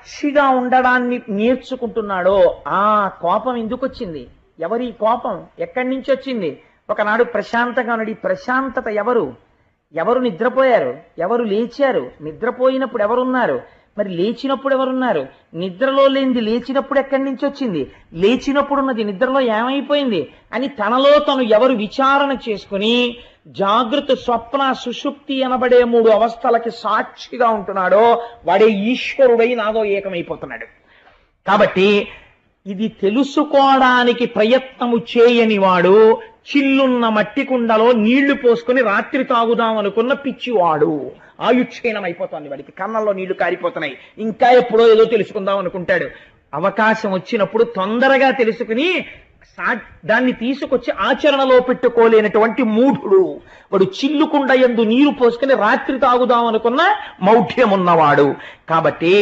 సాక్షిగా ఉండడాన్ని నేర్చుకుంటున్నాడో ఆ కోపం ఎందుకు వచ్చింది? ఎవరి కోపం ఎక్కడి నుంచి వచ్చింది? ఒకనాడు ప్రశాంతంగా ఉన్నాడు. ఈ ప్రశాంతత ఎవరు? ఎవరు నిద్రపోయారు? ఎవరు లేచారు? నిద్రపోయినప్పుడు ఎవరున్నారు? మరి లేచినప్పుడు ఎవరున్నారు? నిద్రలో లేనిది లేచినప్పుడు ఎక్కడి నుంచి వచ్చింది? లేచినప్పుడు ఉన్నది నిద్రలో ఏమైపోయింది అని తనలో తను ఎవరు విచారణ చేసుకుని జాగృత, స్వప్న, సుషుప్తి అనబడే 3 అవస్థలకి సాక్షిగా ఉంటున్నాడో వాడే ఈశ్వరుడై నాదో ఏకమైపోతున్నాడు. కాబట్టి ఇది తెలుసుకోవడానికి ప్రయత్నము చేయని వాడు చిల్లున్న మట్టి కుండలో నీళ్లు పోసుకొని రాత్రి తాగుదాం అనుకున్న పిచ్చివాడు. ఆయుక్షీణం అయిపోతుంది వాడికి, కన్నంలో నీళ్లు కారిపోతున్నాయి, ఇంకా ఎప్పుడో ఏదో తెలుసుకుందాం అనుకుంటాడు. అవకాశం వచ్చినప్పుడు తొందరగా తెలుసుకుని దాన్ని తీసుకొచ్చి ఆచరణలో పెట్టుకోలేనటువంటి మూఢుడు వాడు. చిల్లుకుండ యందు నీరు పోసుకుని రాత్రి తాగుదాం అనుకున్న మౌఢ్యం ఉన్నవాడు. కాబట్టి